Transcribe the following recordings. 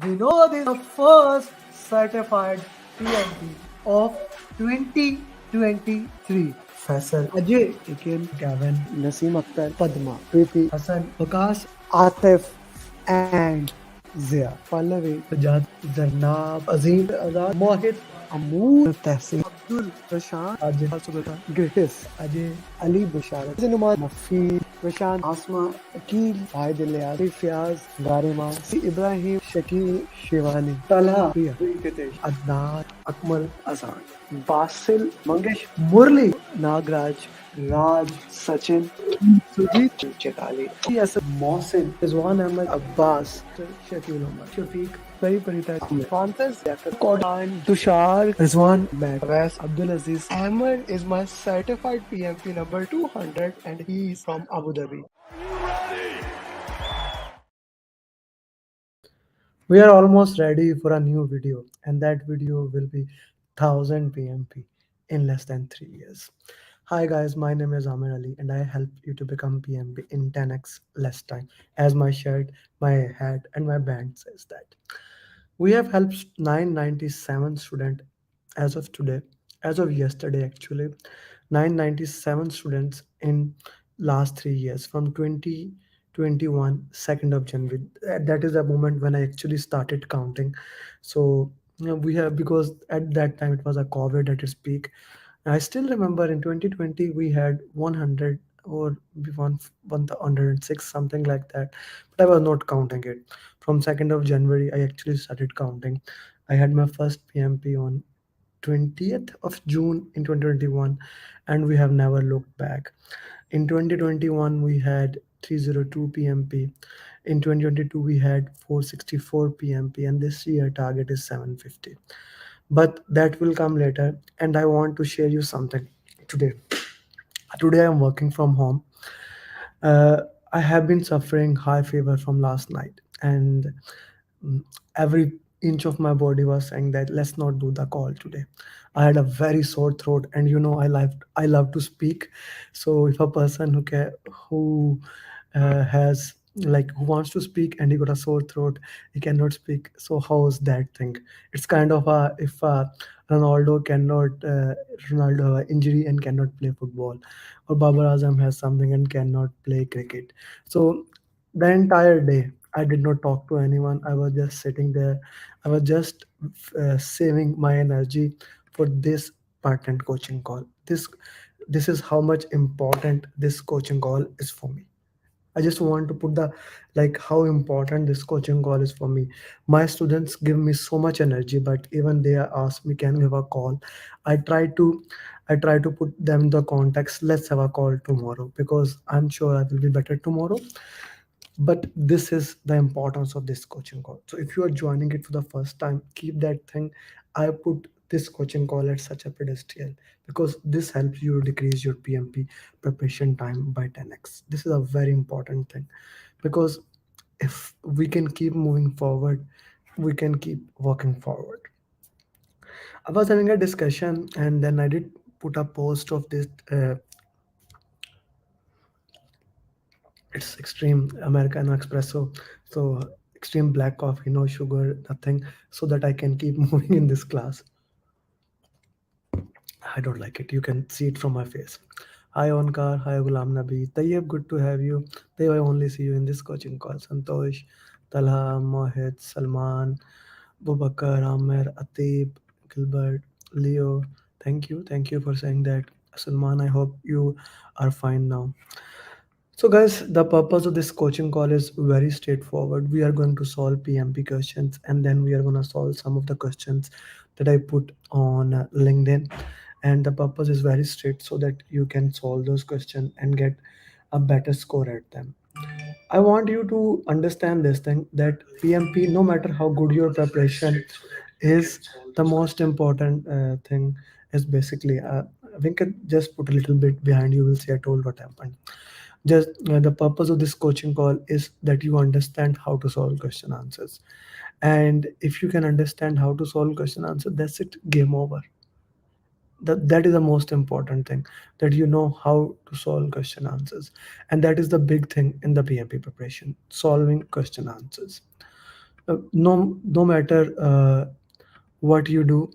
We know this is the first certified PMP of 2023. Faisal, Ajay, Akin, Gavin, Naseem Akhtar, Padma, Preeti, Hassan, Vikas, Atif, and Zia. Pallavi, Sajad, Zarnab, Azim, Azad, Mohit, Amoor, Tehsin, Abdul, Prashant, Ajay, Subhata, Gritis, Ajay, Ali, Bisharat, Zinumar, Mafi, Prashant, Asma, Akil, Fahid Ilyas, Fiaz, Garima, Ibrahim, Shakil, Shivani, Talha, Priya, Hitesh, Adnan, Akmal, Azan, Basil, Mangesh, Murli, Nagraj, Raj, Sachin, Sujit, Chetali, Yes, Mohsin, Rizwan Ahmed, Abbas, Shakil Omar, Shafiq, Pari Parita, Francis, Kodan, Tushar, Rizwan, Wes, Abdul Aziz. Amer is my certified PMP number 200 and he is from Abu Dhabi. We are almost ready for a new video, and that video will be 1000 PMP in less than 3 years. Hi guys, my name is Amer Ali, and I help you to become PMP in 10x less time. As my shirt, my hat, and my band says that. We have helped 997 students as of today, as of yesterday actually, 997 students in last 3 years from 2021 2nd of January. That is the moment when I actually started counting. So we have, because at that time it was a COVID at its peak. I still remember in 2020 we had 100 or one 106 something like that, but I was not counting it. From 2nd of January I actually started counting. I had my first PMP on 20th of June in 2021, and we have never looked back. In 2021 we had 302 PMP. In 2022 we had 464 PMP, and this year target is 750. But that will come later, and I want to share you something today. Today I'm working from home. uh, I have been suffering high fever from last night, and every inch of my body was saying that let's not do the call today. I had a very sore throat, and I love to speak. So if a person who has, like, who wants to speak and he got a sore throat, he cannot speak. So how's that thing? It's kind of a, if Ronaldo cannot Ronaldo have an injury and cannot play football, or Babar Azam has something and cannot play cricket. So the entire day I did not talk to anyone. I was just sitting there. I was just saving my energy for this patent coaching call. This is how much important this coaching call is for me. I just want to put the, like, how important this coaching call is for me. My students give me so much energy, but even they ask me, can we have a call? I try to I try to put them in the context. Let's have a call tomorrow because I'm sure I will be better tomorrow. But this is the importance of this coaching call. So if you are joining it for the first time, keep that thing. I put this coaching call at such a pedestal because this helps you decrease your PMP preparation time by 10x. This is a very important thing, because if we can keep moving forward, we can keep working forward. I was having a discussion, and then I did put a post of this. It's extreme Americano espresso. So extreme black coffee, no sugar, nothing, so that I can keep moving in this class. I don't like it. You can see it from my face. Hi Onkar, hi Gulam Nabi. Tayyib, good to have you. Tayyib, I only see you in this coaching call. Santosh, Talha, Mohit, Salman, Bubakar, Amer, Atib, Gilbert, Leo. Thank you for saying that. Salman, I hope you are fine now. So, guys, the purpose of this coaching call is very straightforward. We are going to solve PMP questions, and then we are going to solve some of the questions that I put on LinkedIn. And the purpose is very straight, so that you can solve those questions and get a better score at them. I want you to understand this thing, that PMP, no matter how good your preparation is, the most important thing is basically, Venkat, just put a little bit behind, you will see I told what happened. Just the purpose of this coaching call is that you understand how to solve question answers. And if you can understand how to solve question answer, that's it, game over. That is the most important thing, that you know how to solve question answers. And that is the big thing in the PMP preparation, solving question answers. No matter what you do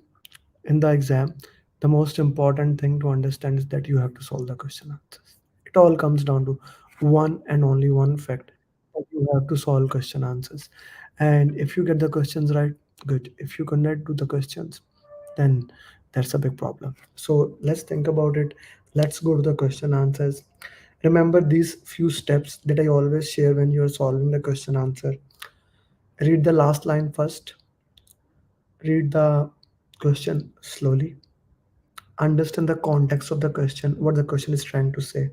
in the exam, the most important thing to understand is that you have to solve the question answers. It all comes down to one and only one fact, that you have to solve question answers. And if you get the questions right, good. If you cannot do the questions, then that's a big problem. So let's think about it. Let's go to the question answers. Remember these few steps that I always share when you are solving the question answer. Read the last line first, read the question slowly, understand the context of the question, what the question is trying to say,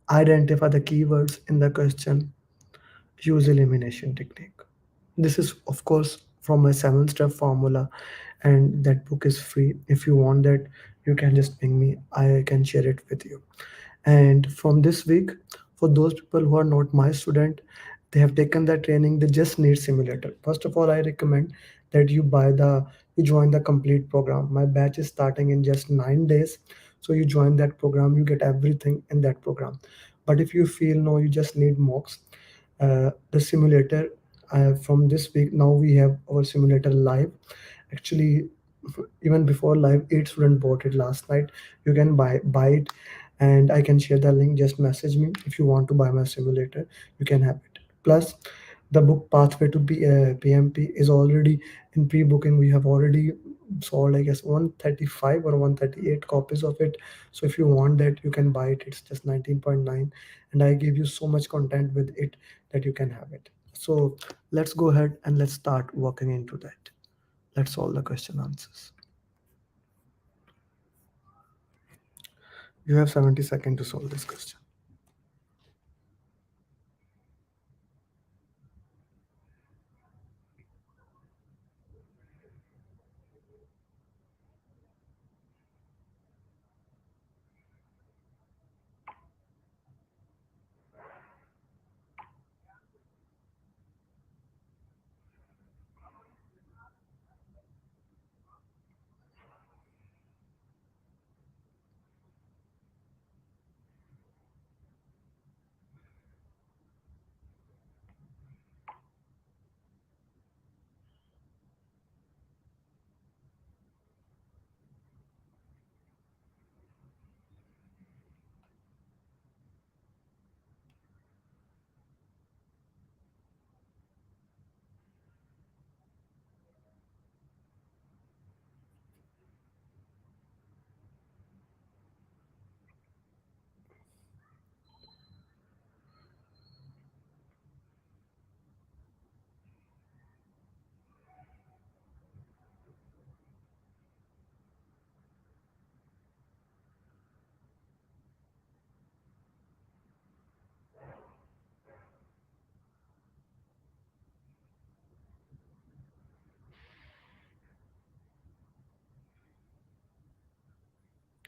identify the keywords in the question, use elimination technique. This is, of course, from my 7-step formula, and that book is free. If you want that, you can just ping me, I can share it with you. And from this week, for those people who are not my student, they have taken the training, they just need simulator. First of all, I recommend that you join the complete program. My batch is starting in just 9 days. So you join that program, you get everything in that program. But if you feel no, you just need mocks, the simulator, from this week now we have our simulator live. Actually, even before live, 8 student bought it last night. You can buy it, and I can share the link. Just message me if you want to buy my simulator. You can have it. Plus, the book Pathway to PMP is already in pre-booking. We have already sold, I guess, 135 or 138 copies of it. So if you want that, you can buy it. It's just 19.9, and I give you so much content with it that you can have it. So let's go ahead and let's start working into that. Let's solve the question answers. You have 70 seconds to solve this question.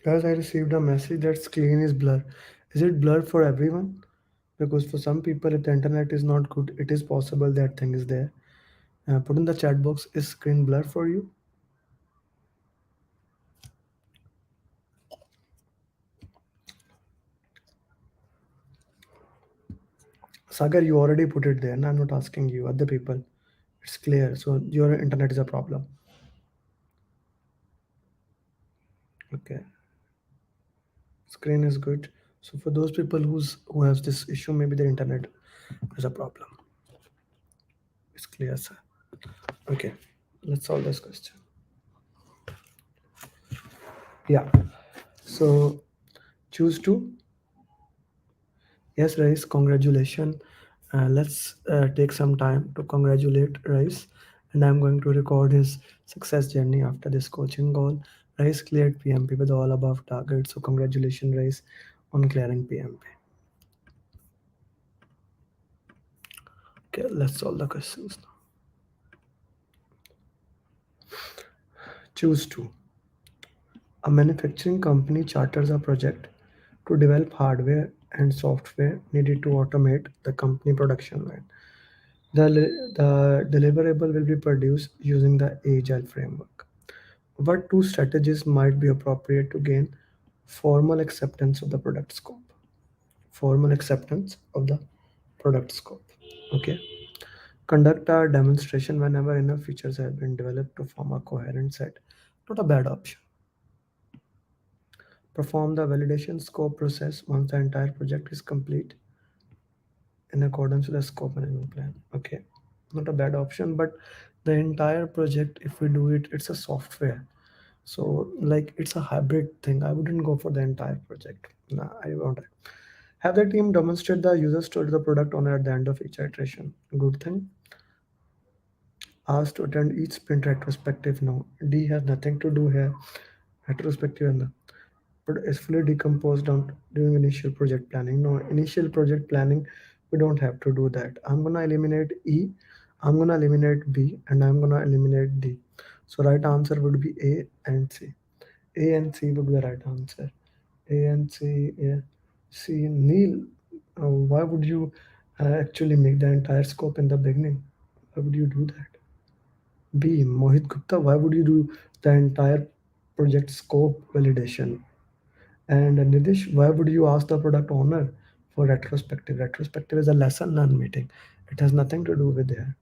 Guys, I received a message that screen is blur. Is it blur for everyone? Because for some people, if the internet is not good, it is possible that thing is there. Put in the chat box, is screen blur for you? Sagar, you already put it there, and I'm not asking you, other people. It's clear. So your internet is a problem. Okay, screen is good. So for those people who has this issue, maybe their internet is a problem. It's clear, sir. Okay, let's solve this question. Yeah. So choose to. Yes, Rais, congratulations. Let's take some time to congratulate Rais, and I'm going to record his success journey after this coaching goal. Rais cleared PMP with all above targets, so congratulations, Rais, on clearing PMP. Okay, let's solve the questions now. Choose to. A manufacturing company charters a project to develop hardware and software needed to automate the company production line. The deliverable will be produced using the Agile framework. What two strategies might be appropriate to gain formal acceptance of the product scope? Formal acceptance of the product scope. Okay. Conduct a demonstration whenever enough features have been developed to form a coherent set. Not a bad option. Perform the validation scope process once the entire project is complete in accordance with the scope management plan. Okay, not a bad option, but the entire project, if we do it, it's a software. So like it's a hybrid thing. I wouldn't go for the entire project. Nah, I won't. Have the team demonstrate the user story to the product owner at the end of each iteration. Good thing. Asked to attend each sprint retrospective. No, D has nothing to do here. Retrospective and the but is fully decomposed down during initial project planning. No, initial project planning, we don't have to do that. I'm gonna eliminate E, I'm gonna eliminate B, and I'm gonna eliminate D. So right answer would be A and C. A and C would be the right answer. A and C, yeah. C, Neil, why would you actually make the entire scope in the beginning? Why would you do that? B, Mohit Gupta, why would you do the entire project scope validation? And Nidish, why would you ask the product owner for retrospective? Retrospective is a lesson learned meeting. It has nothing to do with there.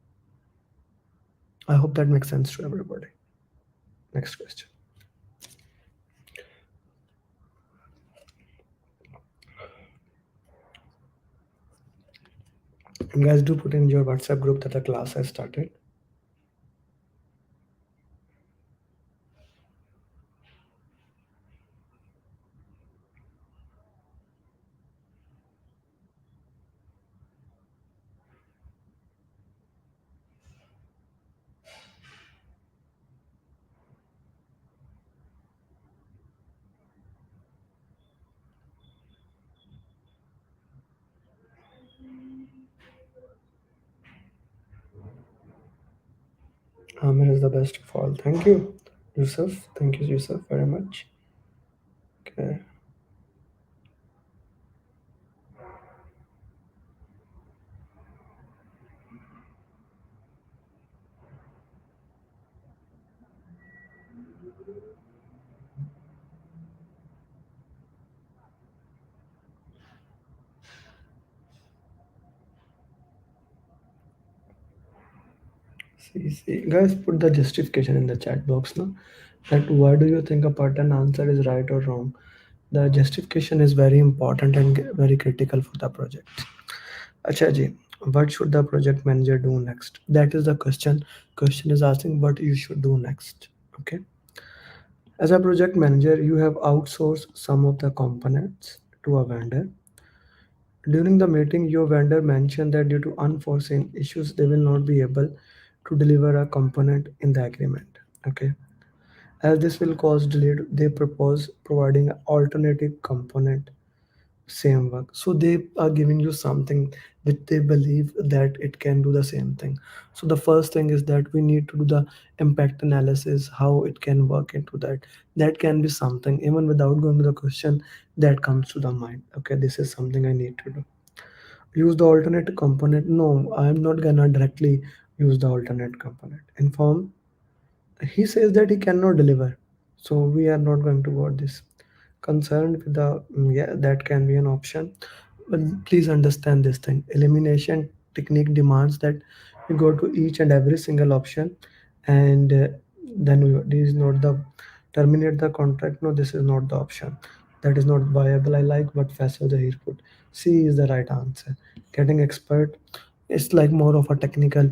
I hope that makes sense to everybody. Next question. And guys, do put in your WhatsApp group that the class has started. Amer is the best of all. Thank you, Yusuf. Thank you, Yusuf, very much. Okay. See, guys, put the justification in the chat box now. That why do you think a pattern answer is right or wrong? The justification is very important and very critical for the project. Acha ji, what should the project manager do next? That is the question. Question is asking what you should do next. Okay. As a project manager, you have outsourced some of the components to a vendor. During the meeting, your vendor mentioned that due to unforeseen issues, they will not be able to deliver a component in the agreement. Okay. As this will cause delay, they propose providing an alternative component same work, so they are giving you something which they believe that it can do the same thing. So the first thing is that we need to do the impact analysis, how it can work into that. That can be something even without going to the question that comes to the mind. Okay, this is something I need to do. Use the alternate component. No, I'm not gonna directly use the alternate component. Inform, he says that he cannot deliver, so we are not going to go this. Concerned with the yeah, that can be an option, but please understand this thing. Elimination technique demands that you go to each and every single option, and then this is not the terminate the contract. No, this is not the option. That is not viable. I like what Faisal Zahir put. C is the right answer. Getting expert, it's like more of a technical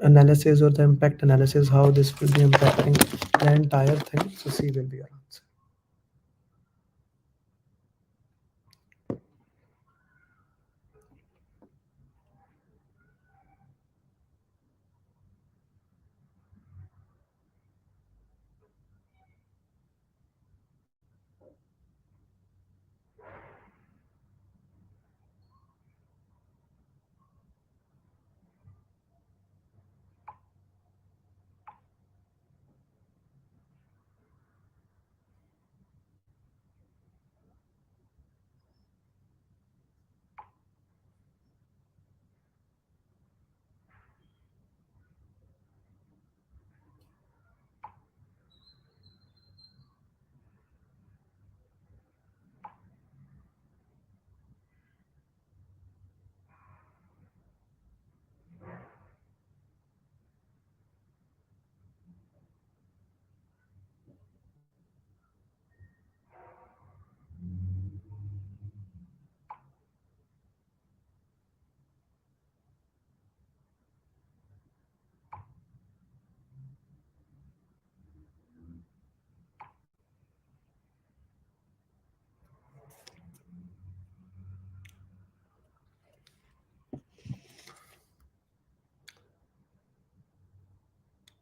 analysis or the impact analysis, how this will be impacting the entire thing. So C will be your answer.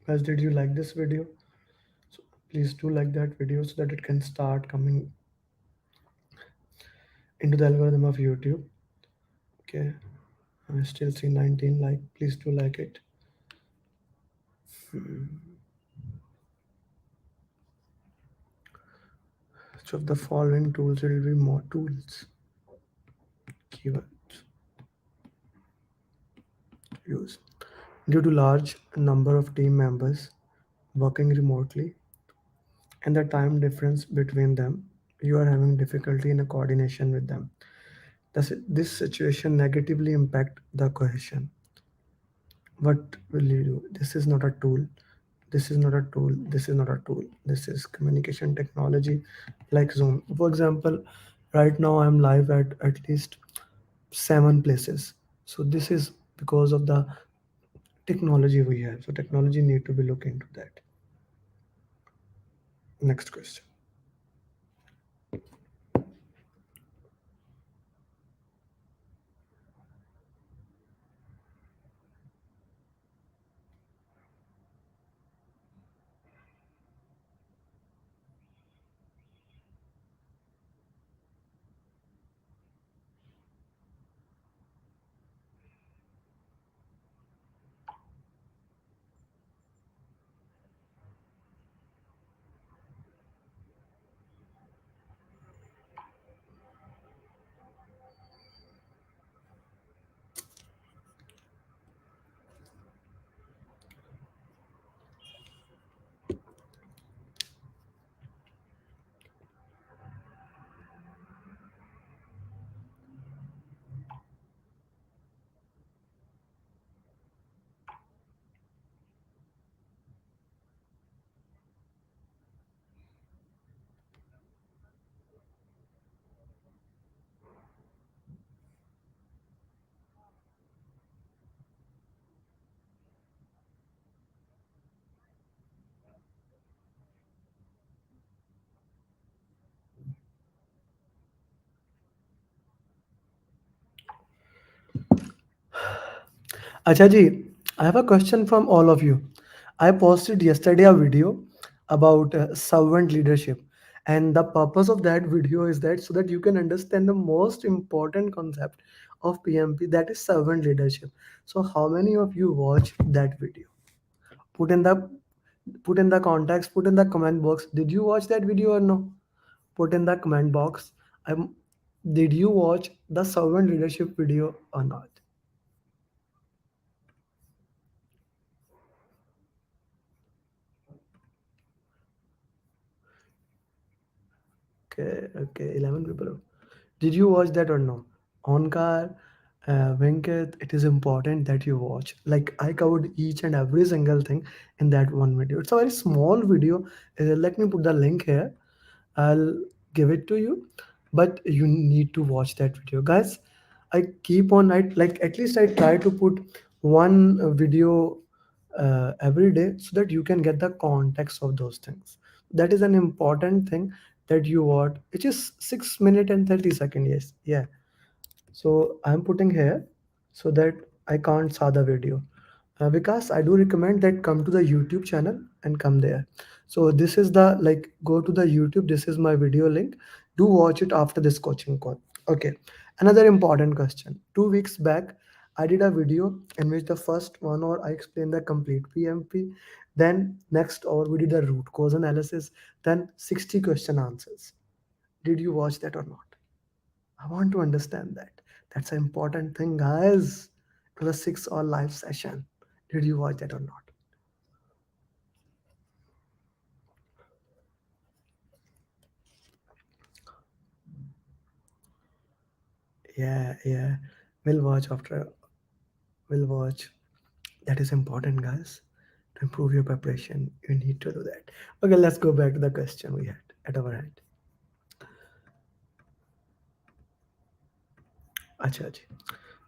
Guys, did you like this video? So please do like that video so that it can start coming into the algorithm of YouTube. Okay, I still see 19 like. Please do like it. Which of the following tools will be more tools? Keywords use. Due to large number of team members working remotely and the time difference between them, you are having difficulty in a coordination with them. This situation negatively impact the cohesion. What will you do? This is not a tool. This is not a tool. This is not a tool. This is communication technology like Zoom. For example, right now I'm live at least 7 places. So this is because of the technology we have. So technology need to be looked into that. Next question. Achaji, I have a question from all of you. I posted yesterday a video about servant leadership, and the purpose of that video is that so that you can understand the most important concept of PMP, that is servant leadership. So, how many of you watched that video? Put in the put in the context, put in the comment box. Did you watch that video or no? Put in the comment box. I'm, did you watch the servant leadership video or not? Okay, okay, 11 people. Did you watch that or no? Onkar, Venkat, it is important that you watch. Like I covered each and every single thing in that one video. It's a very small video. Let me put the link here. I'll give it to you, but you need to watch that video, guys. I keep on like at least I try to put one video every day so that you can get the context of those things. That is an important thing that you want, which is 6 minutes and 30 seconds. Yes, yeah. So I'm putting here so that I can't saw the video. Because I do recommend that come to the YouTube channel and come there. So this is the like go to the YouTube. This is my video link. Do watch it after this coaching call. Okay. Another important question. 2 weeks back, I did a video in which the first 1 hour I explained the complete PMP. Then next hour we did a root cause analysis. Then 60 question answers. Did you watch that or not? I want to understand that. That's an important thing, guys. To the 6 hour live session. Did you watch that or not? Yeah, yeah. We'll watch after. We'll watch. That is important, guys. To improve your preparation, you need to do that. Okay, let's go back to the question we had at our hand. Acha, acha.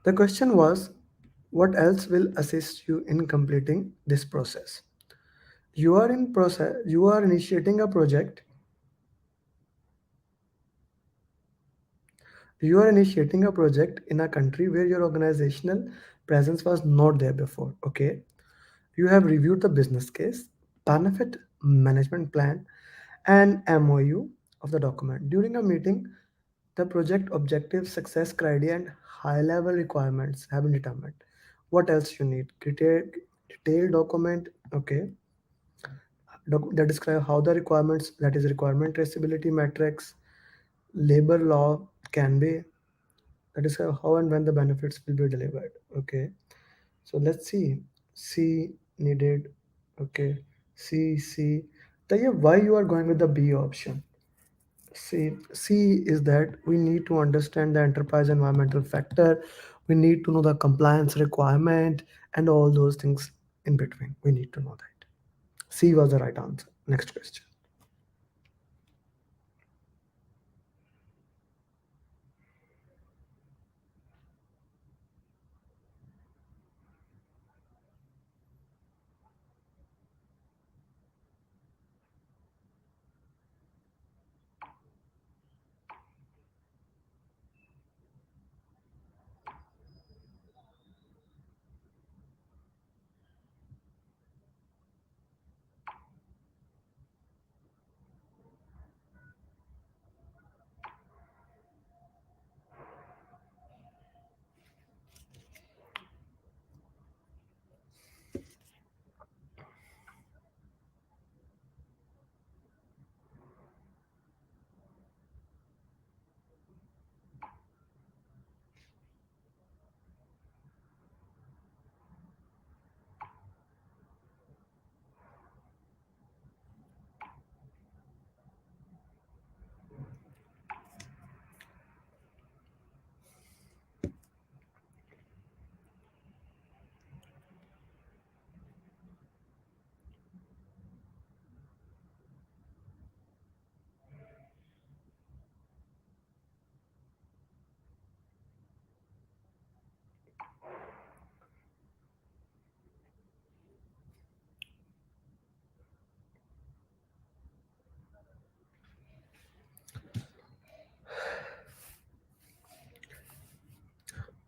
The question was, what else will assist you in completing this process? You are in process. You are initiating a project. You are initiating a project in a country where your organizational presence was not there before. Okay, You have reviewed the business case, benefit management plan, and MOU of the document. During a meeting, the project objectives, success criteria, and high level requirements have been determined. What else you need? Detailed document, okay, that describe how the requirements, that is requirement traceability metrics, labor law can be, that is how and when the benefits will be delivered. Okay, so let's see. C needed. Okay, C. Tell you why you are going with the B option. C is that we need to understand the enterprise environmental factor. We need to know the compliance requirement and all those things in between. We need to know that. C was the right answer. Next question.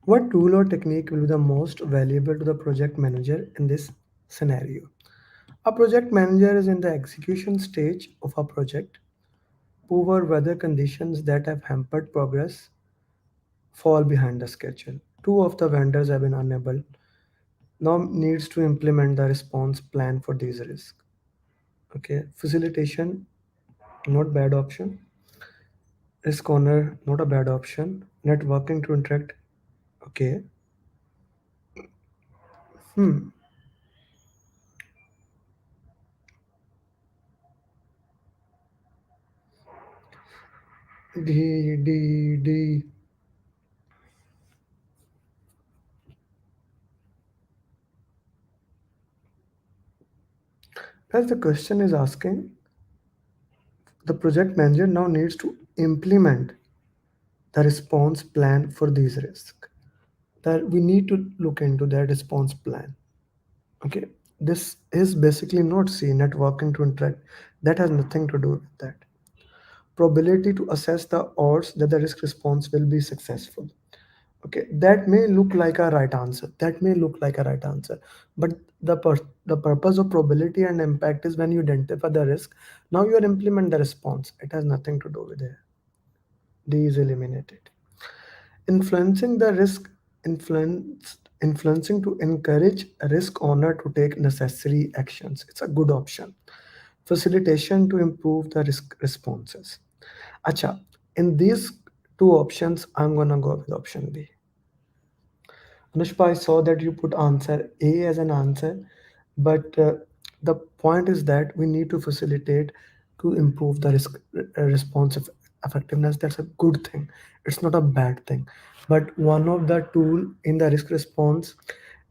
What tool or technique will be the most valuable to the project manager in this scenario? A project manager is in the execution stage of a project. Poor weather conditions that have hampered progress fall behind the schedule. Two of the vendors have been unable. Now needs to implement the response plan for these risks. Okay, facilitation, not bad option. Risk owner, not a bad option. Networking to interact. Okay. Hmm. D. As the question is asking, the project manager now needs to implement the response plan for these risks. That we need to look into that response plan. Okay, this is basically not C, networking to interact. That has nothing to do with that. Probability to assess the odds that the risk response will be successful. Okay, that may look like a right answer. That may look like a right answer, but the purpose of probability and impact is when you identify the risk. Now you are implement the response. It has nothing to do with it. D is eliminated. Influencing the risk, influencing to encourage a risk owner to take necessary actions. It's a good option. Facilitation to improve the risk responses. Acha, in these two options, I'm gonna go with option B. Anushpa, I saw that you put answer A as an answer, but the point is that we need to facilitate to improve the risk responsive effectiveness. That's a good thing. It's not a bad thing. But one of the tool in the risk response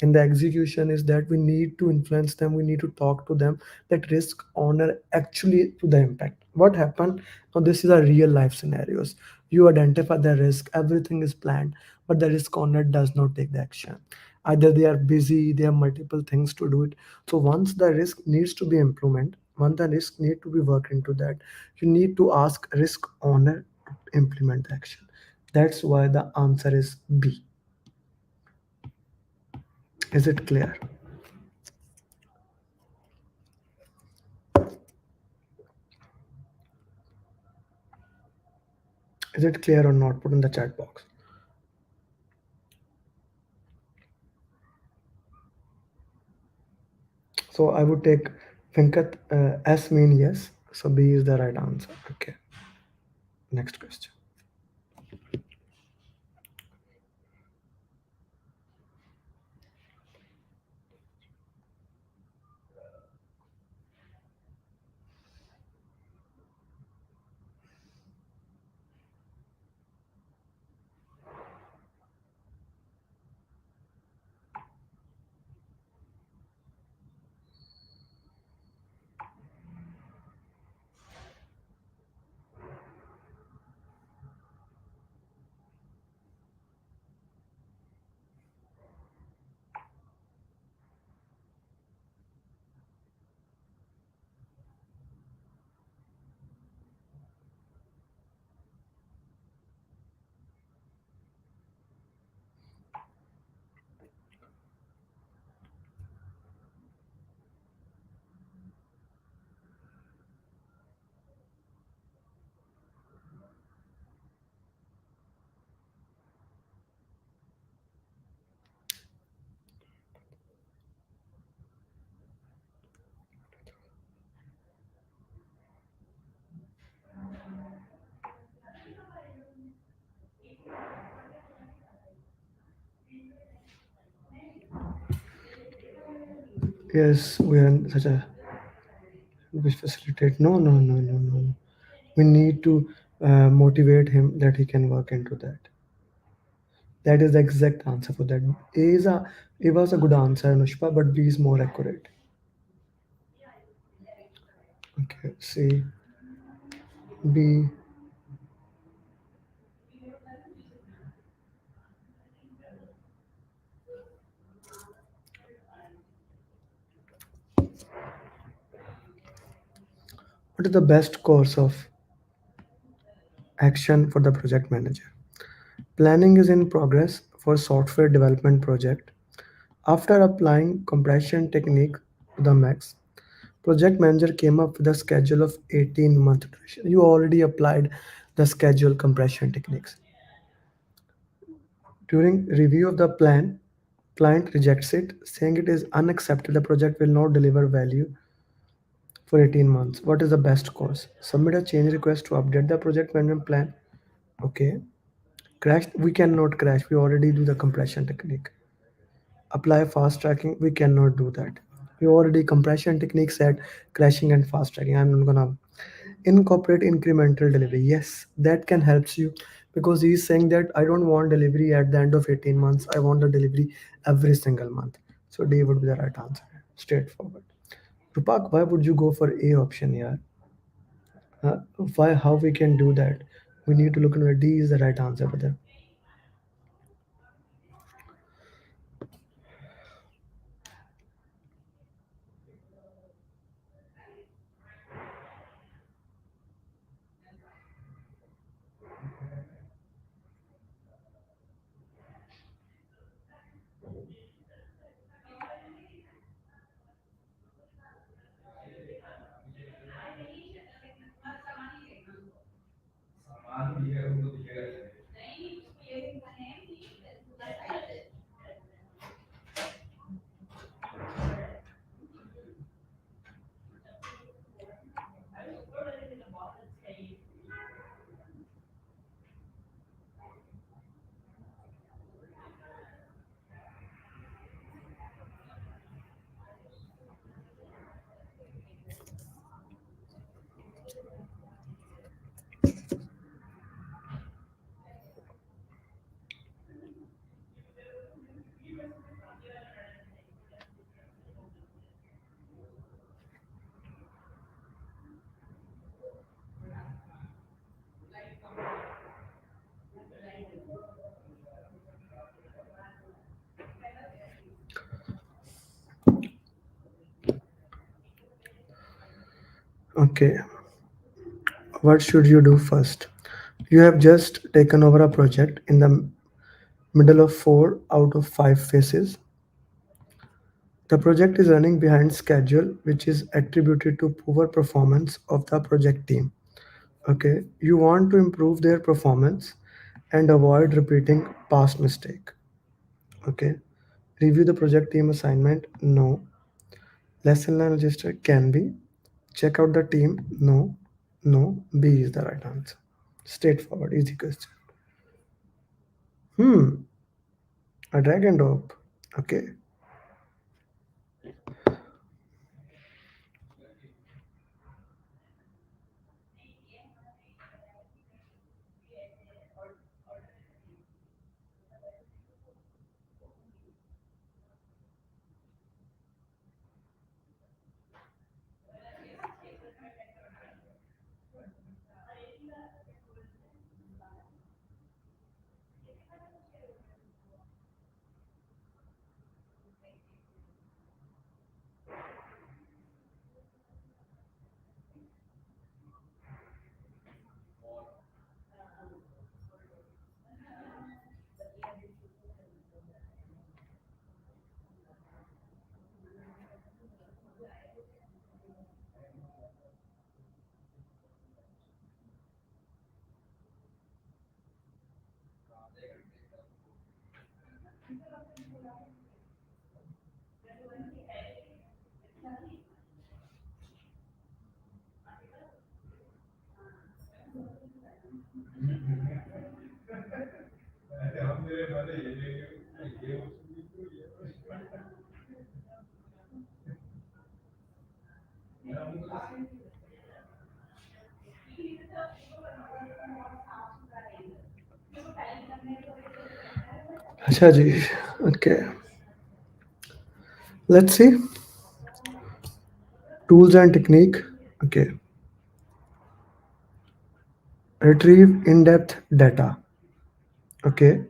in the execution is that we need to influence them. We need to talk to them that risk owner actually to the impact. What happened? Now this is a real life scenarios. You identify the risk, everything is planned, but the risk owner does not take the action. Either they are busy, they have multiple things to do it. So once the risk needs to be implemented, once the risk need to be worked into that, you need to ask risk owner to implement the action. That's why the answer is B. Is it clear? Is it clear or not? Put in the chat box. So I would take Venkat, S mean yes. So B is the right answer. Okay. Next question. Yes, we are in such a which facilitate. No, no, no, no, no, no. We need to motivate him that he can work into that. That is the exact answer for that. A was a good answer, Anushpa, but B is more accurate. Okay, C, B. What is the best course of action for the project manager? Planning is in progress for software development project. After applying compression technique to the max, project manager came up with a schedule of 18-month duration. You already applied the schedule compression techniques. During review of the plan, client rejects it, saying it is unacceptable. The project will not deliver value for 18 months. What is the best course? Submit a change request to update the project management plan. Okay. Crash, we cannot crash. We already do the compression technique. Apply fast tracking, we cannot do that. We already compression technique said crashing and fast tracking. I'm not gonna incorporate incremental delivery. Yes, that can helps you because he's saying that I don't want delivery at the end of 18 months. I want the delivery every single month. So D would be the right answer. Straightforward. Rupak, why would you go for A option here? Why? How we can do that? We need to look into it. D is the right answer, brother. Okay, what should you do first? You have just taken over a project in the middle of 4 out of 5 phases. The project is running behind schedule, which is attributed to poor performance of the project team. Okay, you want to improve their performance and avoid repeating past mistake. Okay, review the project team assignment. No. Lesson learned register can be. Check out the team. No. No. B is the right answer. Straightforward, easy question. Hmm. A drag and drop. Okay. अच्छा जी. Okay. Let's see. Tools and technique. Okay. Retrieve in-depth data. Okay.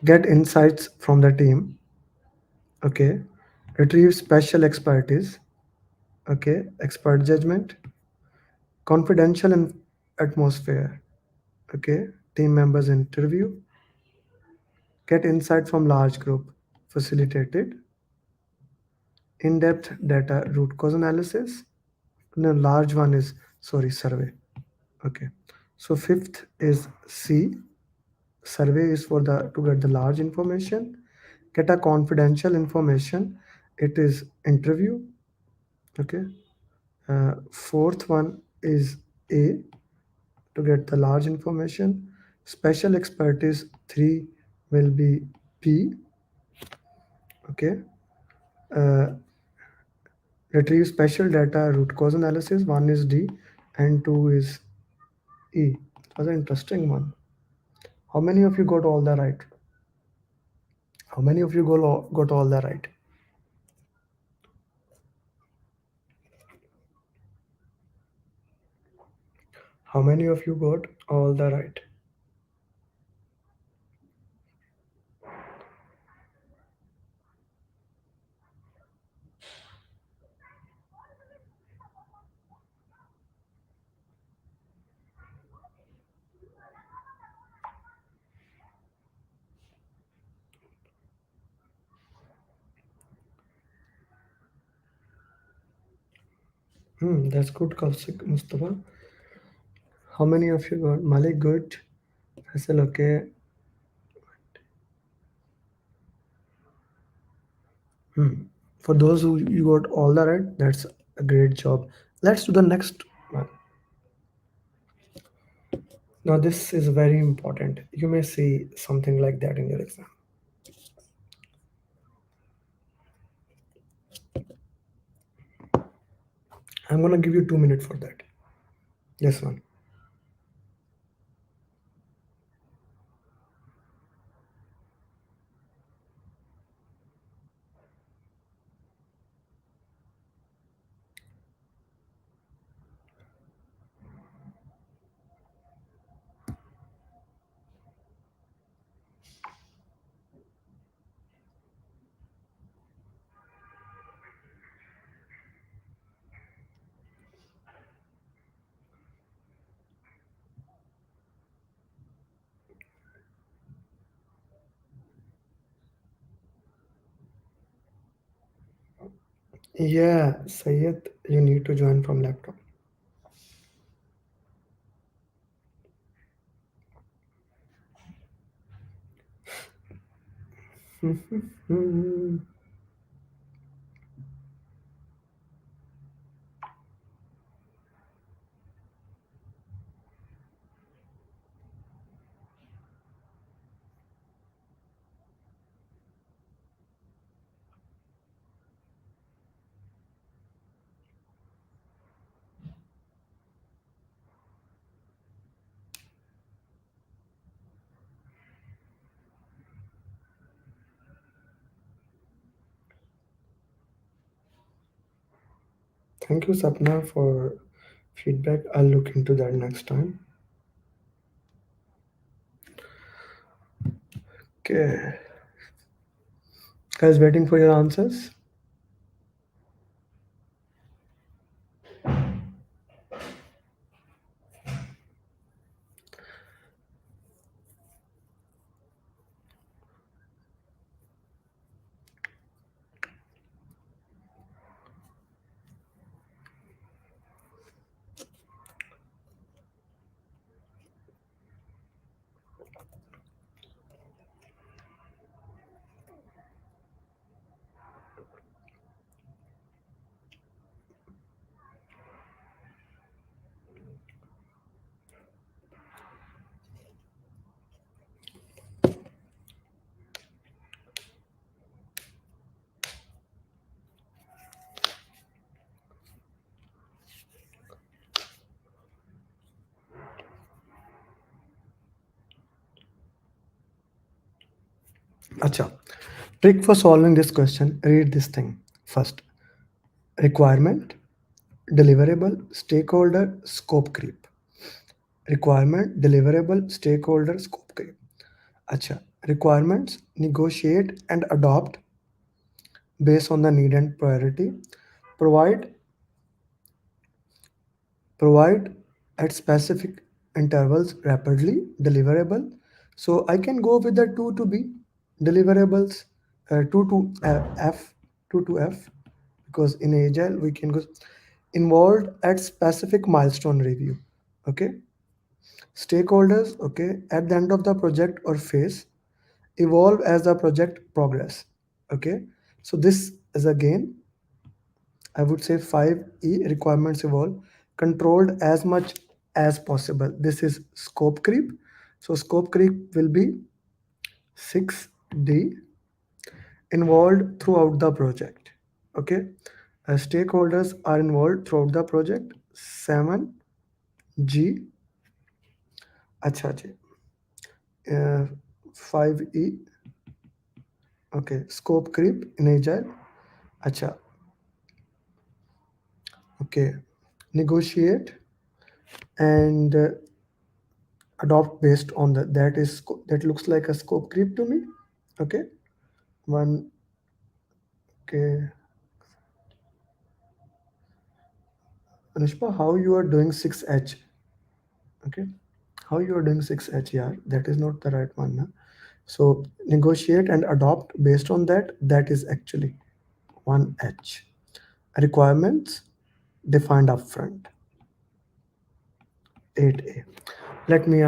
Get insights from the team. Okay. Retrieve special expertise. Okay. Expert judgment. Confidential atmosphere. Okay. Team members interview. Get insight from large group. Facilitated. In-depth data root cause analysis. No, large one is, sorry, survey. Okay. So fifth is C. Survey is for the to get the large information. Get a confidential information. It is interview. Okay. Fourth one is A, to get the large information. Special expertise, three will be P. Okay. Uh, Retrieve special data root cause analysis, one is D and two is E. It was an interesting one. How many of you got all the right? How many of you got all the right? How many of you got all the right? That's good, Kausik Mustafa. How many of you got Malik? Good. Faisal, okay. For those who you got all the right, that's a great job. Let's do the next one. Now, this is very important. You may see something like that in your exam. I'm gonna give you 2 minutes for that. Yes, one. Yeah, Sayed, you need to join from laptop. Hmm. Thank you, Sapna, for feedback. I'll look into that next time. Okay. Guys, waiting for your answers. Acha. Trick for solving this question. Read this thing first. Requirement, deliverable, stakeholder, scope creep. Requirement, deliverable, stakeholder, scope creep. Acha. Requirements, negotiate and adopt based on the need and priority. Provide provide at specific intervals rapidly. Deliverable. So I can go with the 2 to B deliverables, 2 to F, 2 to F, because in Agile we can go involved at specific milestone review. Okay. Stakeholders, okay, at the end of the project or phase, evolve as the project progress. Okay. So this is again, I would say 5E, requirements evolve, controlled as much as possible. This is scope creep. So scope creep will be 6D, involved throughout the project. Okay. Stakeholders are involved throughout the project. 7G. Acha ji. 5E. Okay. Scope creep in Agile. Acha. Okay. Negotiate and adopt based on that looks like a scope creep to me. Okay. One. Okay. Anushpa, how you are doing 6H? Okay. How you are doing 6H? Yeah, that is not the right one. Na? So negotiate and adopt based on that. That is actually 1H. Requirements defined upfront. 8A. Let me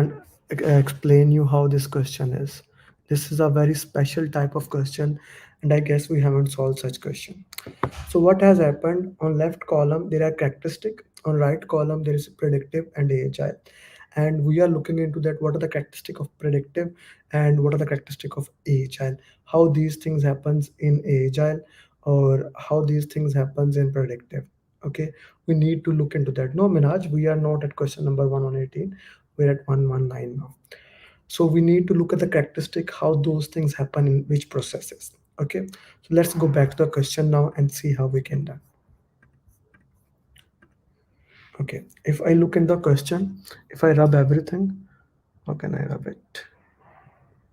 explain you how this question is. This is a very special type of question, and I guess we haven't solved such question. So what has happened? On left column there are characteristic, on right column there is predictive and agile, and we are looking into that what are the characteristic of predictive and what are the characteristic of agile, how these things happens in agile or how these things happens in predictive. Okay, we need to look into that. No, Minaj, we are not at question number 118, we're at 119 now. So we need to look at the characteristic, how those things happen in which processes. Okay, so let's go back to the question now and see how we can done. Okay, if I look in the question, if I rub everything, how can I rub it?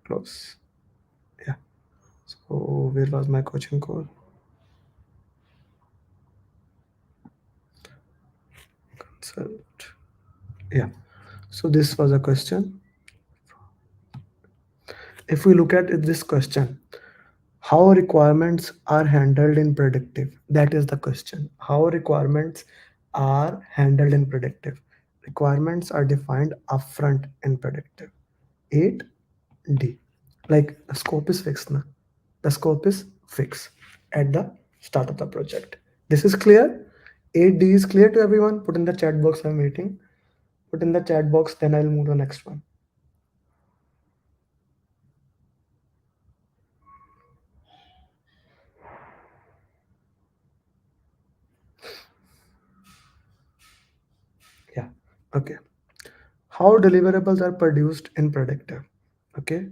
Close. Yeah. So where was my coaching call? Consult. Yeah. So this was a question. If we look at this question, how requirements are handled in predictive? That is the question. How requirements are handled in predictive? Requirements are defined upfront in predictive. 8D. Like the scope is fixed now. The scope is fixed at the start of the project. This is clear. 8D is clear to everyone. Put in the chat box. I'm waiting. Put in the chat box. Then I'll move to the next one. Yeah. Okay. How deliverables are produced in predictive? Okay.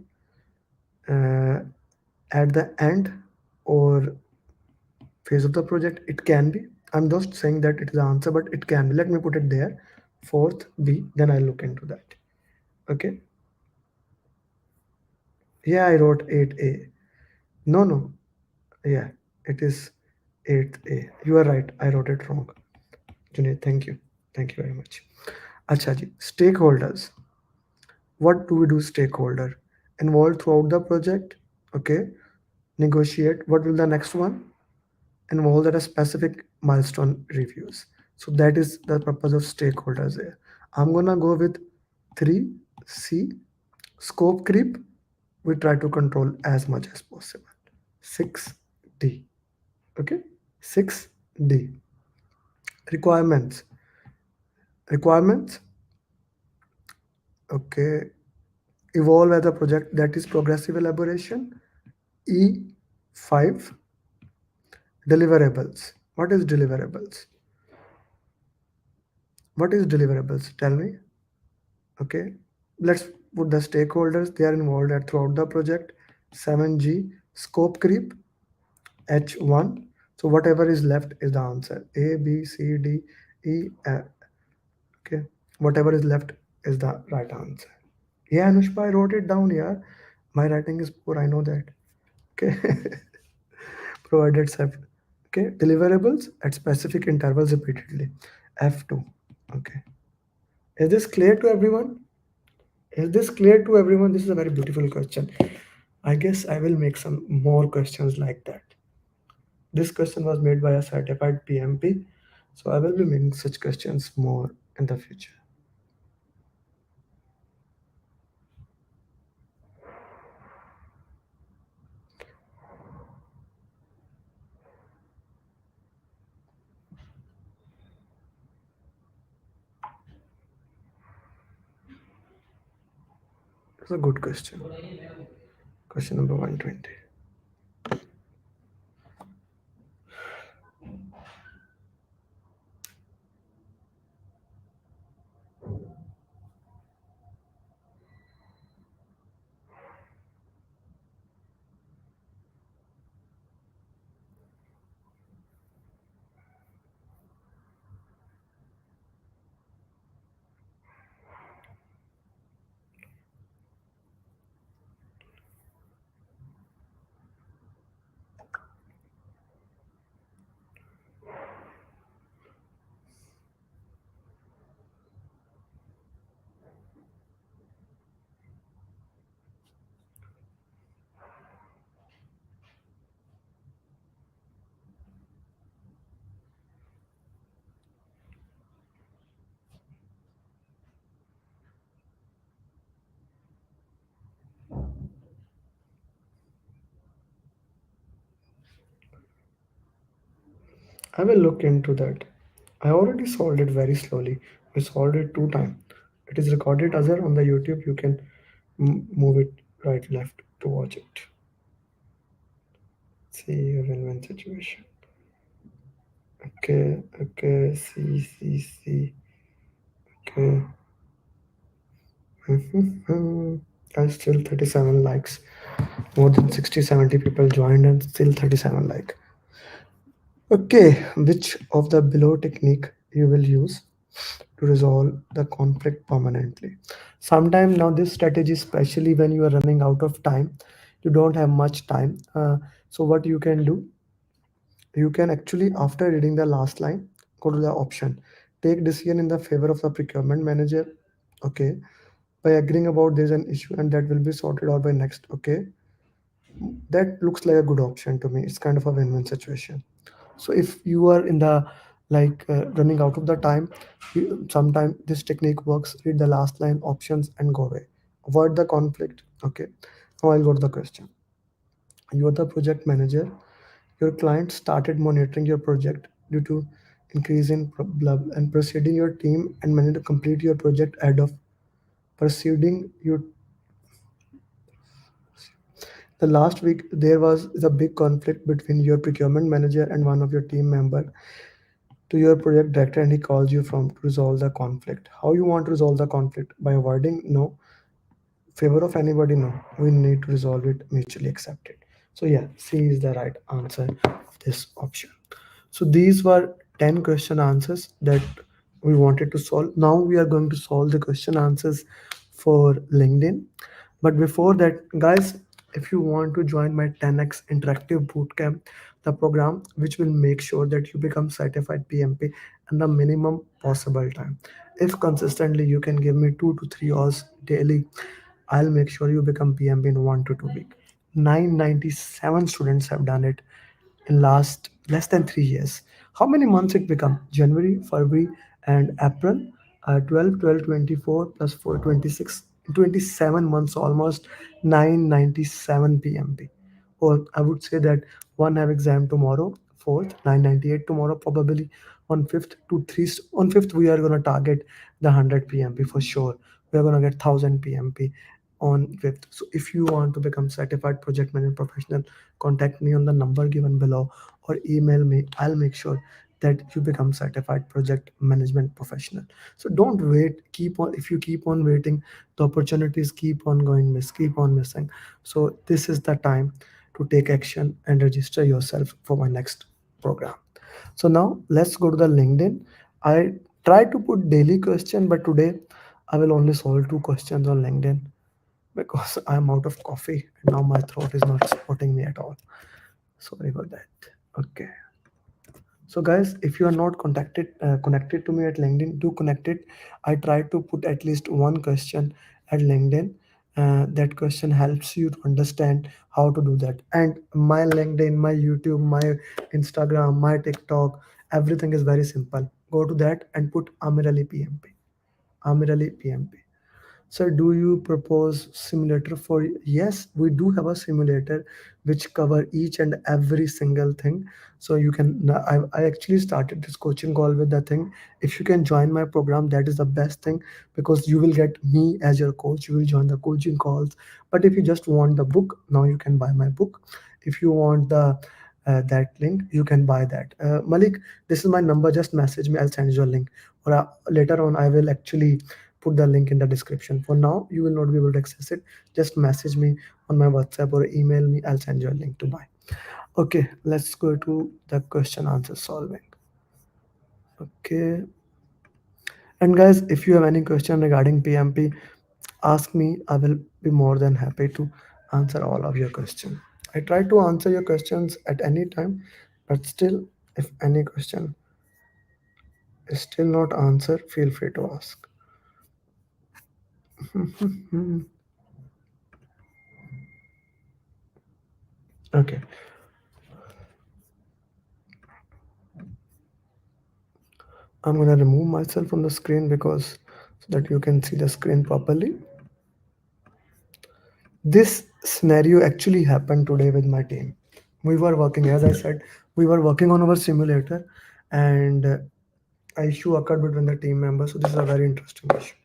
Uh, at the end or phase of the project, it can be. I'm just saying that it is the answer, but it can be. Let me put it there. Fourth B. Then I'll look into that. Okay. Yeah, I wrote 8A. No, no. Yeah, it is 8A. You are right. I wrote it wrong. Junaid, thank you. Thank you very much. Acha ji, stakeholders. What do we do stakeholder? Involved throughout the project. Okay. Negotiate. What will the next one? Involved at a specific milestone reviews. So that is the purpose of stakeholders here. I'm gonna go with 3C. Scope creep. We try to control as much as possible. 6D. Okay. 6D. Requirements. Requirements. Okay. Evolve as a project, that is progressive elaboration. E5. Deliverables. What is deliverables? What is deliverables? Tell me. Okay. Let's put the stakeholders. They are involved at throughout the project. 7G. Scope creep. H1. So whatever is left is the answer. A, B, C, D, E, F. Okay. Whatever is left is the right answer. Yeah, Anushpa, I wrote it down here. My writing is poor, I know that. Okay. Provided set. Okay. Deliverables at specific intervals repeatedly. F2. Okay. Is this clear to everyone? Is this clear to everyone? This is a very beautiful question. I guess I will make some more questions like that. This question was made by a certified PMP, so I will be making such questions more in the future. It's a good question. Question number 120. I will look into that. I already solved it very slowly. I solved it 2 times. It is recorded as on the YouTube. You can move it right left to watch it. See your win-win situation. Okay, okay, see. Okay. And still 37 likes. More than 60, 70 people joined and still 37 like. Okay, which of the below technique you will use to resolve the conflict permanently? Sometimes now this strategy, especially when you are running out of time, you don't have much time. So what you can do, you can actually, after reading the last line, go to the option, take decision in the favor of the procurement manager. Okay, by agreeing about there's an issue and that will be sorted out by next. Okay, that looks like a good option to me. It's kind of a win-win situation. So if you are in the running out of the time, sometime this technique works. Read the last line options and go away. Avoid the conflict. Okay, now I'll go to the question. You are the project manager. Your client started monitoring your project due to increase in and proceeding your team and managed to complete your project ahead of proceeding your the last week. There was a big conflict between your procurement manager and one of your team member to your project director, and he calls you from to resolve the conflict. How you want to resolve the conflict? By avoiding no favor of anybody? No, we need to resolve it mutually accepted. So yeah, C is the right answer of this option. So these were 10 question answers that we wanted to solve. Now we are going to solve the question answers for LinkedIn. But before that, guys, if you want to join my 10x interactive bootcamp, the program which will make sure that you become certified PMP in the minimum possible time. If consistently you can give me 2 to 3 hours daily, I'll make sure you become PMP in 1 to 2 weeks. 997 students have done it in last less than 3 years. How many months it become? January, February, and April. 12, 12, 24 plus 4, 26. 27 months, almost 997 PMP. Or I would say that one have exam tomorrow, fourth, 998 tomorrow, probably on fifth to three. On fifth, we are gonna target the 100 PMP for sure. We are gonna get 1000 PMP on fifth. So if you want to become certified project management professional, contact me on the number given below or email me. I'll make sure that you become certified project management professional. So don't wait. Keep on. If you keep on waiting, the opportunities keep on going miss, keep on missing. So this is the time to take action and register yourself for my next program. So now let's go to the LinkedIn. I try to put daily question, but today I will only solve 2 questions on LinkedIn because I'm out of coffee and now my throat is not supporting me at all. Sorry for that. Okay. So guys, if you are not connected to me at LinkedIn, do connect it. I try to put at least one question at LinkedIn. That question helps you to understand how to do that. And my LinkedIn, my YouTube, my Instagram, my TikTok, everything is very simple. Go to that and put Amer Ali PMP. Amer Ali PMP. Sir, do you propose simulator for? Yes, we do have a simulator which cover each and every single thing. So you can. I actually started this coaching call with the thing. If you can join my program, that is the best thing because you will get me as your coach. You will join the coaching calls. But if you just want the book, now you can buy my book. If you want the that link, you can buy that. Malik, this is my number. Just message me. I'll send you a link. Or later on, I will actually put the link in the description. For now, you will not be able to access it. Just message me on my WhatsApp or email me. I'll send you a link to buy. Okay, let's go to the question answer solving. Okay, and guys, if you have any question regarding PMP, ask me. I will be more than happy to answer all of your questions. I try to answer your questions at any time, but still, if any question is still not answered, feel free to ask. Okay, I'm gonna remove myself from the screen because so that you can see the screen properly. This scenario actually happened today with my team. We were working, as I said, we were working on our simulator, and a issue occurred between the team members. So this is a very interesting issue.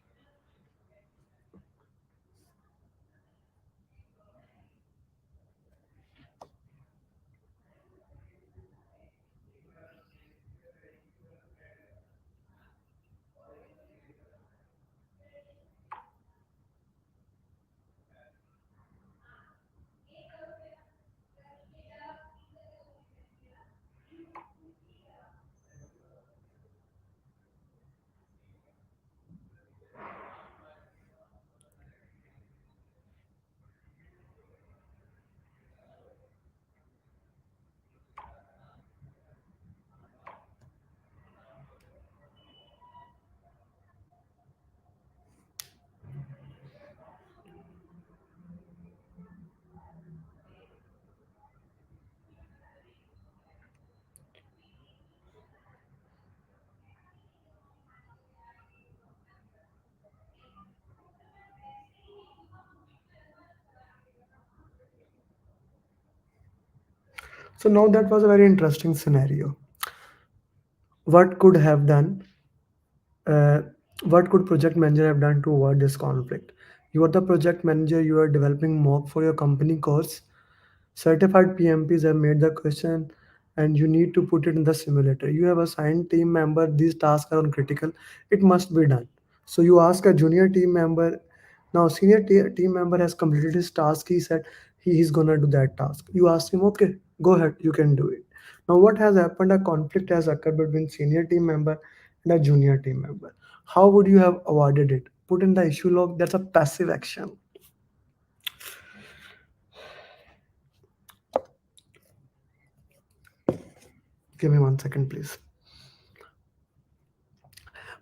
So now that was a very interesting scenario. What could have done uh, what could project manager have done to avoid this conflict? You are the project manager, you are developing mock for your company course. Certified PMPs have made the question and you need to put it in the simulator. You have assigned team member, these tasks are critical, it must be done. So you ask a junior team member, now senior team member has completed his task, he said he is gonna do that task. You ask him, okay, go ahead, you can do it. Now what has happened, a conflict has occurred between senior team member and a junior team member. How would you have avoided it? Put in the issue log, that's a passive action. Give me 1 second, please.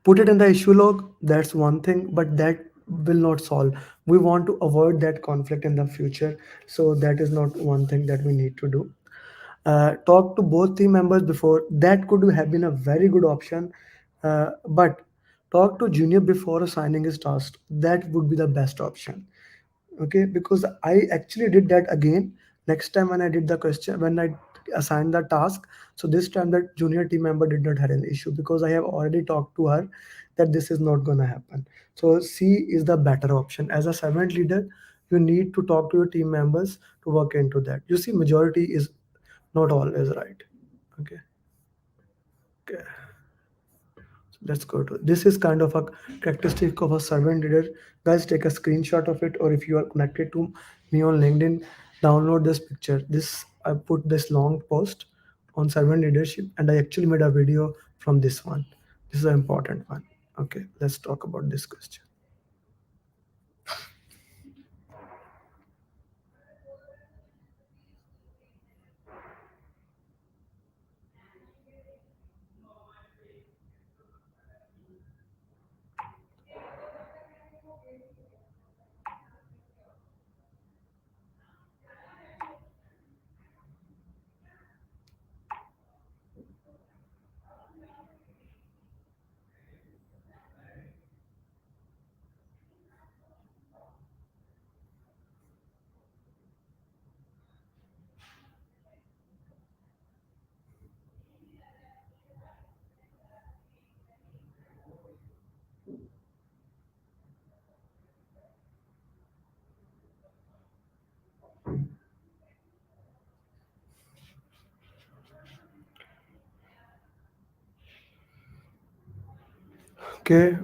Put it in the issue log, that's one thing, but that will not solve. We want to avoid that conflict in the future, so that is not one thing that we need to do. Talk to both team members before, that could have been a very good option, but talk to junior before assigning his task, that would be the best option. Okay, because I actually did that again. Next time when I did the question, when I assigned the task, so this time that junior team member did not have an issue because I have already talked to her that this is not going to happen. So C is the better option. As a servant leader, you need to talk to your team members to work into that. You see, majority is not always right. Okay. Okay. Let's go to this is kind of a characteristic of a servant leader. Guys, take a screenshot of it, or if you are connected to me on LinkedIn, download this picture. This I put this long post on servant leadership, and I actually made a video from this one. This is an important one. Okay, let's talk about this question. Okay,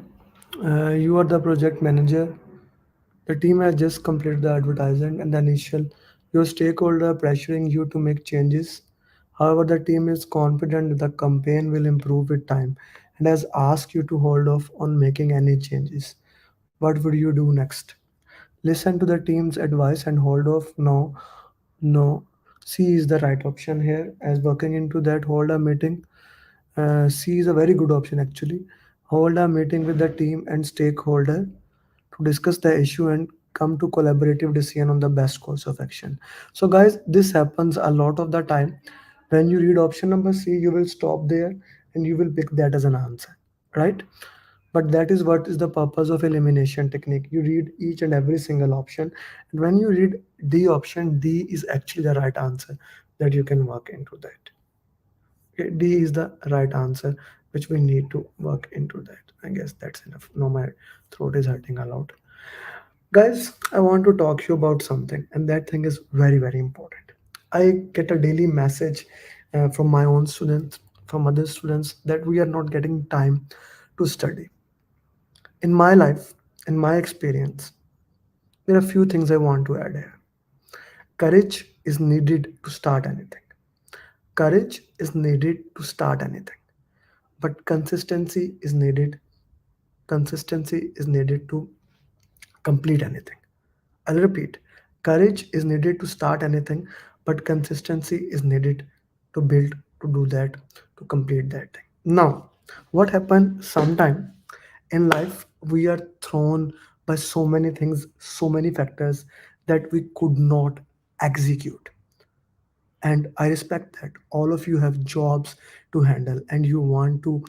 you are the project manager. The team has just completed the advertisement and the initial. Your stakeholder are pressuring you to make changes. However, the team is confident that the campaign will improve with time and has asked you to hold off on making any changes. What would you do next? Listen to the team's advice and hold off. No, no. C is the right option here. As working into that, hold a meeting. C is a very good option actually. Hold a meeting with the team and stakeholder to discuss the issue and come to collaborative decision on the best course of action. So guys, this happens a lot of the time. When you read option number C, you will stop there and you will pick that as an answer, right? But that is what is the purpose of elimination technique. You read each and every single option, and when you read D option, D is actually the right answer that you can work into that. Okay, D is the right answer which we need to work into that. I guess that's enough. No, my throat is hurting a lot. Guys, I want to talk to you about something, and that thing is very, very important. I get a daily message from my own students, from other students, that we are not getting time to study. In my life, in my experience, there are a few things I want to add here. Courage is needed to start anything. Courage is needed to start anything, but consistency is needed. Consistency is needed to complete anything. I'll repeat, courage is needed to start anything, but consistency is needed to build, to do that, to complete that thing. Now, what happened sometime in life, we are thrown by so many things, so many factors that we could not execute. And I respect that. All of you have jobs to handle and you want to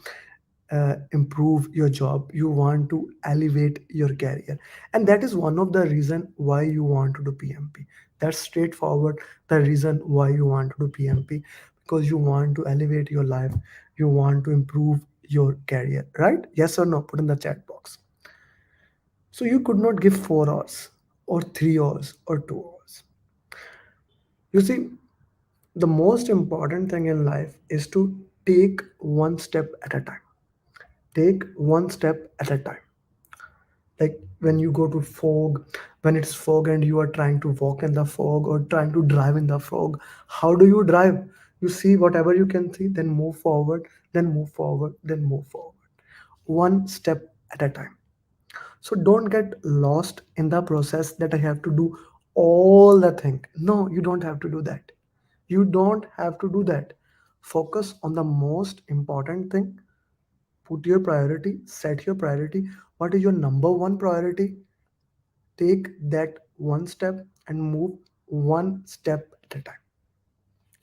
improve your job, you want to elevate your career, and that is one of the reason why you want to do PMP. That's straightforward. The reason why you want to do PMP, because you want to elevate your life, you want to improve your career, right? Yes or no? Put in the chat box. So you could not give 4 hours or 3 hours or 2 hours. You see, the most important thing in life is to take one step at a time. Take one step at a time. Like when you go to fog, when it's fog and you are trying to walk in the fog or trying to drive in the fog, how do you drive? You see whatever you can see, then move forward, then move forward, then move forward, one step at a time. So don't get lost in the process that I have to do all the thing. No, you don't have to do that. You don't have to do that. Focus on the most important thing. Put your priority, set your priority. What is your number one priority? Take that one step and move one step at a time.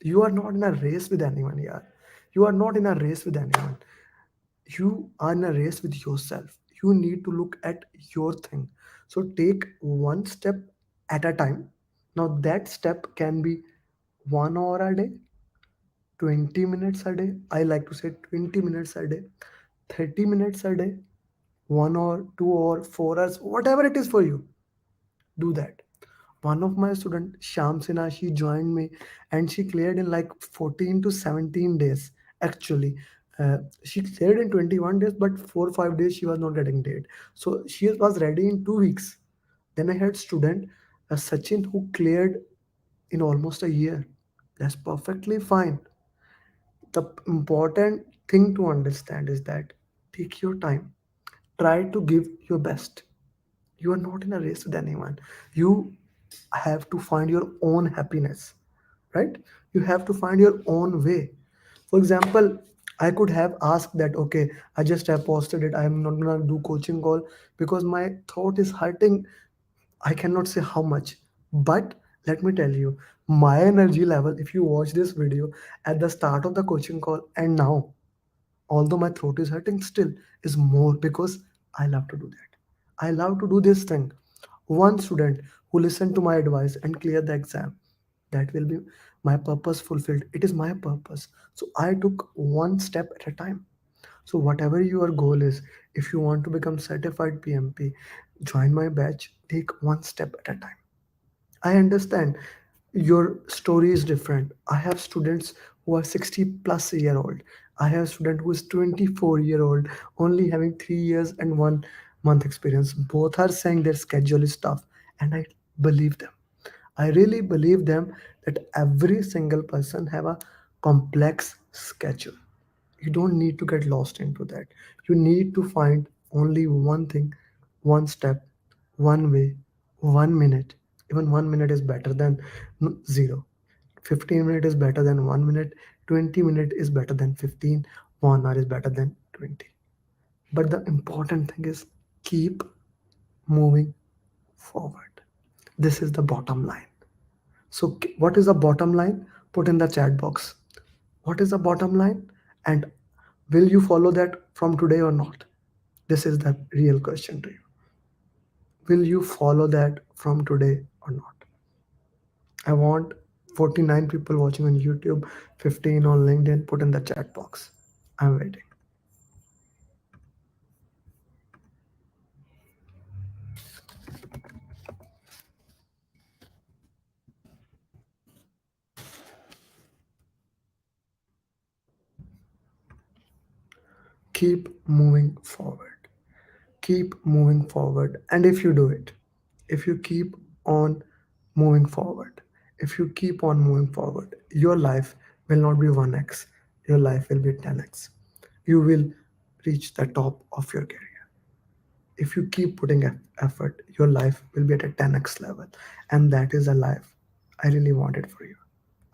You are not in a race with anyone here. You are not in a race with anyone. You are in a race with yourself. You need to look at your thing. So take one step at a time. Now that step can be 1 hour a day, 20 minutes a day. I like to say 20 minutes a day, 30 minutes a day, 1 hour, 2 hour, 4 hours, whatever it is for you. Do that. One of my student, Sham Sinha, she joined me and she cleared in like 14 to 17 days. Actually, she cleared in 21 days, but 4 or 5 days she was not getting paid. So she was ready in 2 weeks. Then I had student Sachin who cleared in almost a year. That's perfectly fine. The important thing to understand is that take your time. Try to give your best. You are not in a race with anyone. You have to find your own happiness, right? You have to find your own way. For example, I could have asked that, okay, I just have posted it, I'm not gonna do coaching call because my throat is hurting. I cannot say how much, but let me tell you, my energy level, if you watch this video at the start of the coaching call and now, although my throat is hurting, still is more because I love to do that. I love to do this thing. One student who listened to my advice and cleared the exam, that will be my purpose fulfilled. It is my purpose. So I took one step at a time. So whatever your goal is, if you want to become certified PMP, join my batch, take one step at a time. I understand your story is different. I have students who are 60 plus year old. I have a student who is 24-year-old, only having 3 years and 1 month experience. Both are saying their schedule is tough, and I believe them. I really believe them that every single person have a complex schedule. You don't need to get lost into that. You need to find only one thing, one step, one way, 1 minute. Even 1 minute is better than zero. 15 minutes is better than 1 minute. 20 minutes is better than 15. 1 hour is better than 20. But the important thing is keep moving forward. This is the bottom line. So, what is the bottom line? Put in the chat box. What is the bottom line? And will you follow that from today or not? This is the real question to you. Will you follow that from today or not? I want 49 people watching on YouTube, 15 on LinkedIn. Put in the chat box. I'm waiting. Keep moving forward. Keep moving forward. And if you do it, if you keep on moving forward, if you keep on moving forward, your life will not be 1x, your life will be 10x. You will reach the top of your career. If you keep putting effort, your life will be at a 10x level. And that is a life I really wanted for you.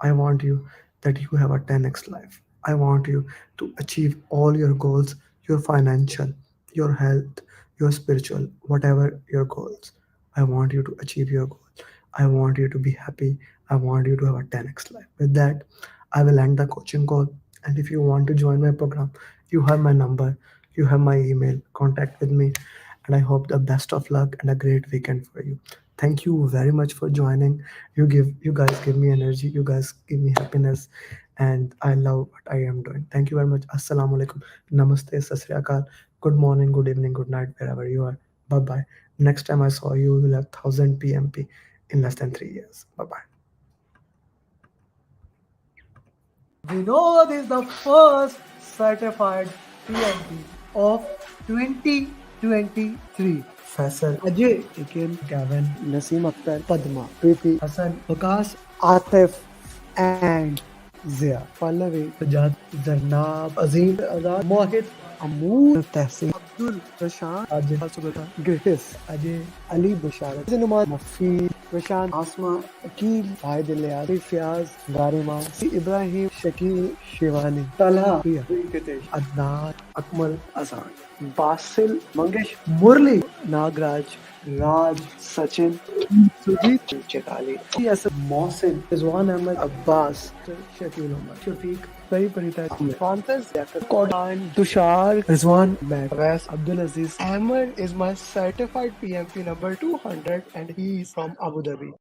I want you that you have a 10x life. I want you to achieve all your goals, your financial, your health, your spiritual, whatever your goals. I want you to achieve your goal. I want you to be happy. I want you to have a 10x life. With that, I will end the coaching call. And if you want to join my program, you have my number, you have my email, contact with me. And I hope the best of luck and a great weekend for you. Thank you very much for joining. You guys give me energy. You guys give me happiness, and I love what I am doing. Thank you very much. Assalamu alaikum. Namaste. Sat Sri Akal. Good morning, good evening, good night, wherever you are. Bye bye. Next time I saw you, we will have 1000 PMP in less than 3 years. Bye bye. Vinod is the first certified PMP of 2023. Faisal, Ajay, Ikin, Gavin, Naseem Akhtar, Padma, Preeti, Hassan, Vikas, Atif, and Zia. Pallavi, Sajad, Zarnab, Azim, Azad, Mohit, Amoor, Tehsin, Abdul, Prashant, Ajay, Subata, Gritis, Ajay, Ali, Basharat, Zinumar, Mafid, Prashant, Asma, Akil, Fahid Ilyas, Fiaz, Garima, Ibrahim, Shakil, Shivani, Talha, Priya, Venkatesh, Adnan, Akmal, Azan, Basil, Mangesh, Murli, Nagraj, Raj, Sachin, Sujit, Chetali, yes, Mohsin, Rizwan Ahmed, Abbas, Shakil Umar, Shafiq, Very Parita, Francis, Kodan, Tushar, Rizwan, Matt, Ras, Abdul Aziz. Amer is my certified PMP number 200 and he is from Abu Dhabi.